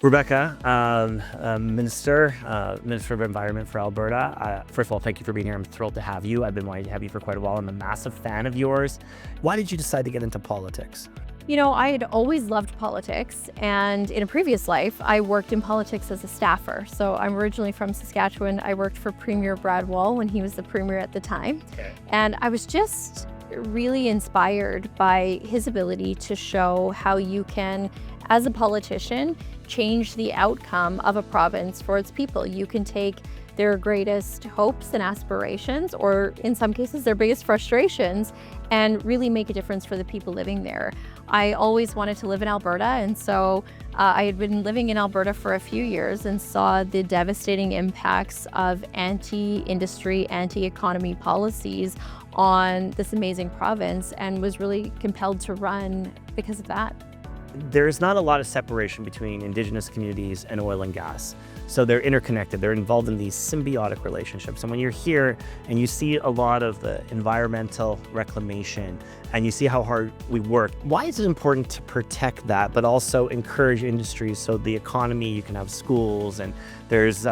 Rebecca, Minister of Environment for Alberta. First of all, thank you for being here. I'm thrilled to have you. I've been wanting to have you for quite a while. I'm a massive fan of yours. Why did you decide to get into politics? I had always loved politics, and in a previous life, I worked in politics as a staffer. So I'm originally from Saskatchewan. I worked for Premier Brad Wall when he was the Premier at the time. Okay. And I was just really inspired by his ability to show how you can, as a politician, change the outcome of a province for its people. You can take their greatest hopes and aspirations, or in some cases their biggest frustrations, and really make a difference for the people living there. I always wanted to live in Alberta, and so I had been living in Alberta for a few years and saw the devastating impacts of anti-industry, anti-economy policies on this amazing province, and was really compelled to run because of that. There's not a lot of separation between Indigenous communities and oil and gas. So they're interconnected. They're involved in these symbiotic relationships. And when you're here and you see a lot of the environmental reclamation and you see how hard we work, why is it important to protect that, but also encourage industries so the economy, you can have schools, and there's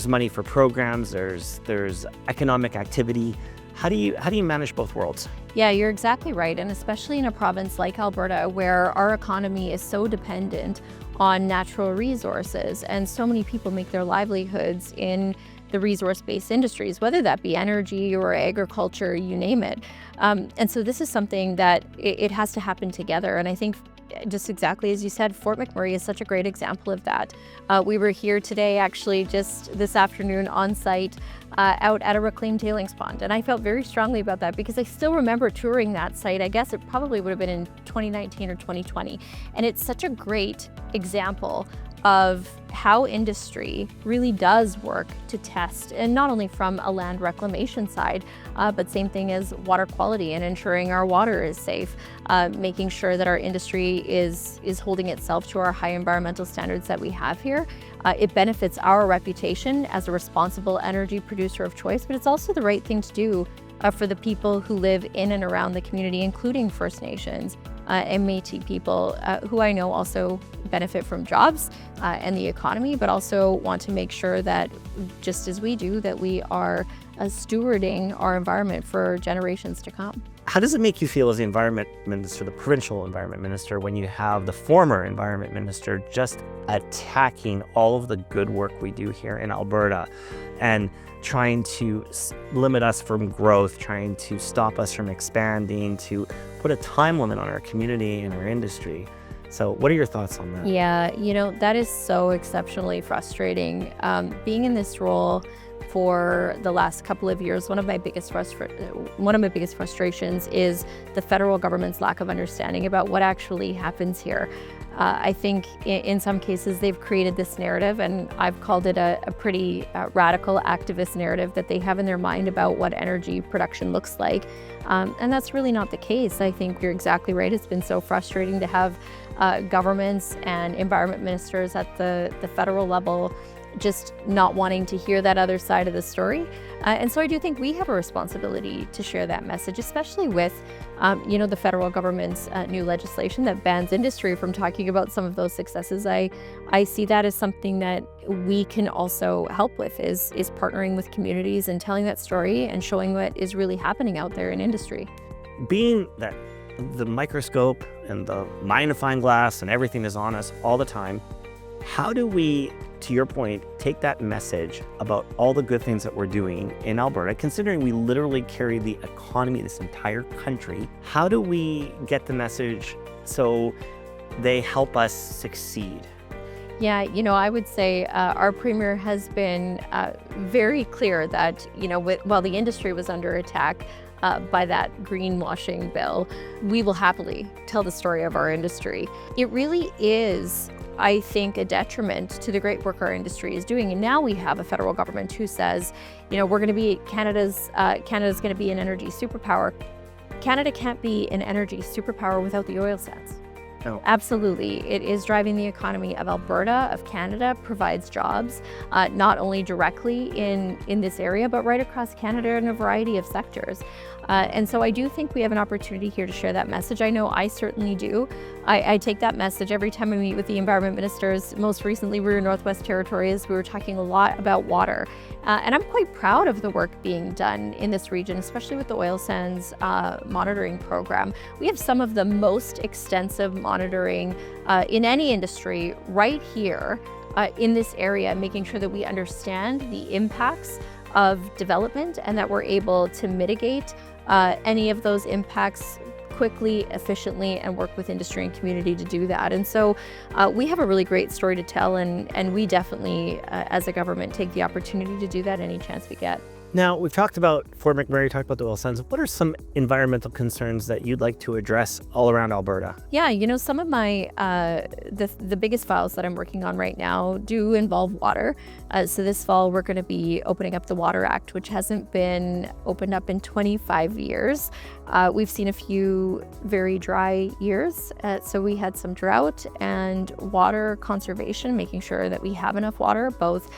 money for programs, there's economic activity. How do you manage both worlds? Yeah, you're exactly right. And especially in a province like Alberta, where our economy is so dependent on natural resources, and so many people make their livelihoods in the resource-based industries, whether that be energy or agriculture, you name it. And so this is something that it has to happen together. And I think, just exactly as you said, Fort McMurray is such a great example of that. We were here today, actually, just this afternoon on site, out at a reclaimed tailings pond. And I felt very strongly about that because I still remember touring that site. I guess it probably would have been in 2019 or 2020. And it's such a great example of how industry really does work to test, and not only from a land reclamation side, but same thing as water quality and ensuring our water is safe, making sure that our industry is holding itself to our high environmental standards that we have here. It benefits our reputation as a responsible energy producer of choice, but it's also the right thing to do for the people who live in and around the community, including First Nations and Métis people, who I know also benefit from jobs and the economy, but also want to make sure that, just as we do, that we are stewarding our environment for generations to come. How does it make you feel as the environment minister, the provincial environment minister, when you have the former environment minister just attacking all of the good work we do here in Alberta and trying to limit us from growth, trying to stop us from expanding, to put a time limit on our community and our industry? So what are your thoughts on that? Yeah, that is so exceptionally frustrating. Being in this role for the last couple of years, one of my biggest frustrations is the federal government's lack of understanding about what actually happens here. I think in some cases they've created this narrative, and I've called it a pretty radical activist narrative that they have in their mind about what energy production looks like. And that's really not the case. I think you're exactly right. It's been so frustrating to have governments and environment ministers at the federal level just not wanting to hear that other side of the story. And so I do think we have a responsibility to share that message, especially with, the federal government's new legislation that bans industry from talking about some of those successes. I see that as something that we can also help with, is partnering with communities and telling that story and showing what is really happening out there in industry. Being that the microscope and the magnifying glass and everything is on us all the time, how do we, to your point, take that message about all the good things that we're doing in Alberta, considering we literally carry the economy of this entire country? How do we get the message so they help us succeed? Yeah, I would say our Premier has been very clear that, while the industry was under attack by that greenwashing bill, we will happily tell the story of our industry. It really is, I think, a detriment to the great work our industry is doing. And now we have a federal government who says, we're going to be Canada's going to be an energy superpower. Canada can't be an energy superpower without the oil sands. No. Absolutely. It is driving the economy of Alberta, of Canada, provides jobs, not only directly in this area, but right across Canada in a variety of sectors. And so I do think we have an opportunity here to share that message. I know I certainly do. I take that message every time I meet with the environment ministers. Most recently, we were in Northwest Territories. We were talking a lot about water. And I'm quite proud of the work being done in this region, especially with the oil sands monitoring program. We have some of the most extensive monitoring in any industry right here in this area, making sure that we understand the impacts of development and that we're able to mitigate any of those impacts quickly, efficiently, and work with industry and community to do that. And so we have a really great story to tell, and we definitely, as a government, take the opportunity to do that any chance we get. Now, we've talked about Fort McMurray, talked about the oil sands. What are some environmental concerns that you'd like to address all around Alberta? Yeah, some of my, the biggest files that I'm working on right now do involve water. So this fall, we're going to be opening up the Water Act, which hasn't been opened up in 25 years. We've seen a few very dry years. So we had some drought and water conservation, making sure that we have enough water, both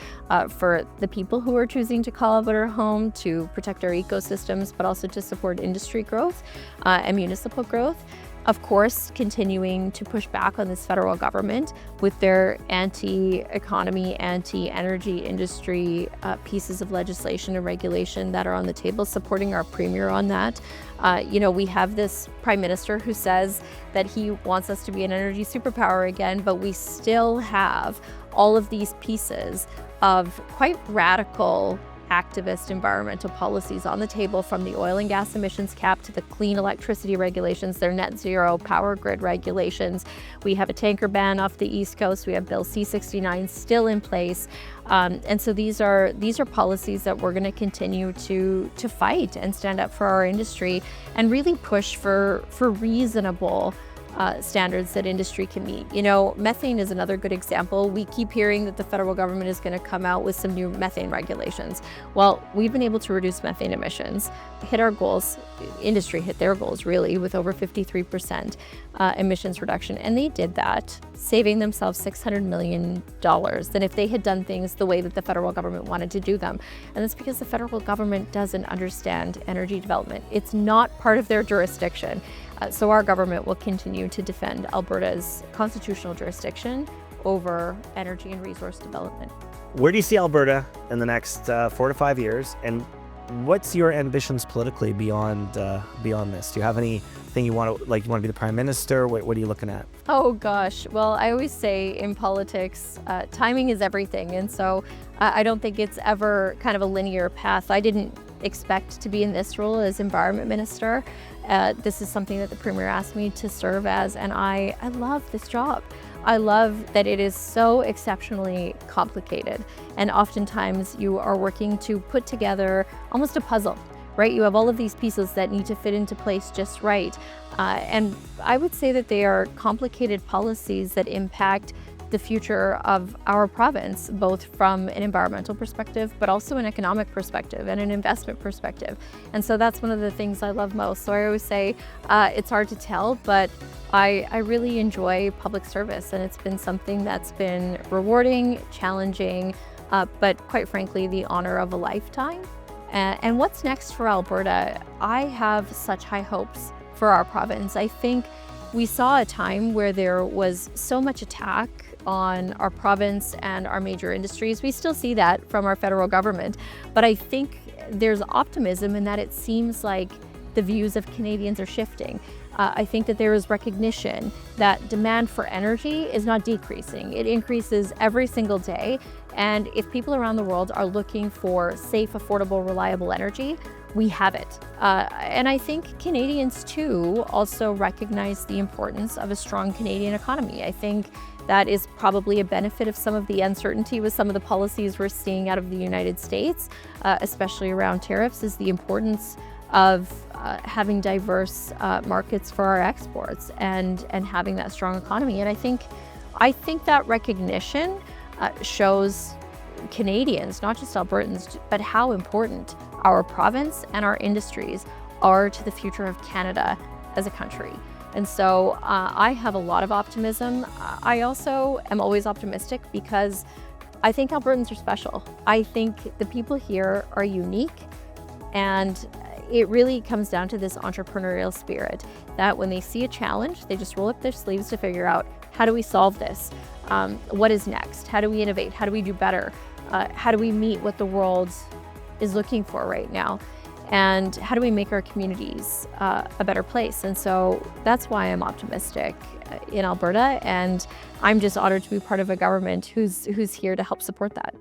for the people who are choosing to call Alberta home, to protect our ecosystems, but also to support industry growth and municipal growth. Of course, continuing to push back on this federal government with their anti-economy, anti-energy industry pieces of legislation and regulation that are on the table, supporting our premier on that. We have this prime minister who says that he wants us to be an energy superpower again, but we still have all of these pieces of quite radical activist environmental policies on the table, from the oil and gas emissions cap to the clean electricity regulations, their net zero power grid regulations. We have a tanker ban off the East Coast. We have Bill C-69 still in place. And so these are policies that we're going to continue to fight and stand up for our industry and really push for reasonable standards that industry can meet. Methane is another good example. We keep hearing that the federal government is going to come out with some new methane regulations. Well, we've been able to reduce methane emissions, hit our goals. Industry hit their goals, really, with over 53% emissions reduction. And they did that, saving themselves $600 million than if they had done things the way that the federal government wanted to do them. And that's because the federal government doesn't understand energy development. It's not part of their jurisdiction. So our government will continue to defend Alberta's constitutional jurisdiction over energy and resource development. Where do you see Alberta in the next 4 to 5 years? And what's your ambitions politically beyond this? Do you have anything you want to be the prime minister? What are you looking at? Oh gosh, well, I always say in politics, timing is everything. And so I don't think it's ever kind of a linear path. I didn't expect to be in this role as environment minister. This is something that the premier asked me to serve as, and I love this job. I love that it is so exceptionally complicated, and oftentimes you are working to put together almost a puzzle, right? You have all of these pieces that need to fit into place just right. And I would say that they are complicated policies that impact the future of our province, both from an environmental perspective, but also an economic perspective and an investment perspective. And so that's one of the things I love most. So I always say it's hard to tell, but I really enjoy public service, and it's been something that's been rewarding, challenging, but quite frankly, the honor of a lifetime. And what's next for Alberta? I have such high hopes for our province. I think we saw a time where there was so much attack on our province and our major industries. We still see that from our federal government, but I think there's optimism in that it seems like the views of Canadians are shifting. I think that there is recognition that demand for energy is not decreasing. It increases every single day. And if people around the world are looking for safe, affordable, reliable energy, we have it. And I think Canadians too also recognize the importance of a strong Canadian economy. I think that is probably a benefit of some of the uncertainty with some of the policies we're seeing out of the United States, especially around tariffs, is the importance of having diverse markets for our exports and having that strong economy. And I think that recognition shows Canadians, not just Albertans, but how important our province and our industries are to the future of Canada as a country. And so I have a lot of optimism. I also am always optimistic because I think Albertans are special. I think the people here are unique. And it really comes down to this entrepreneurial spirit that when they see a challenge, they just roll up their sleeves to figure out, how do we solve this? What is next? How do we innovate? How do we do better? How do we meet what the world is looking for right now? And how do we make our communities a better place? And so that's why I'm optimistic in Alberta, and I'm just honored to be part of a government who's here to help support that.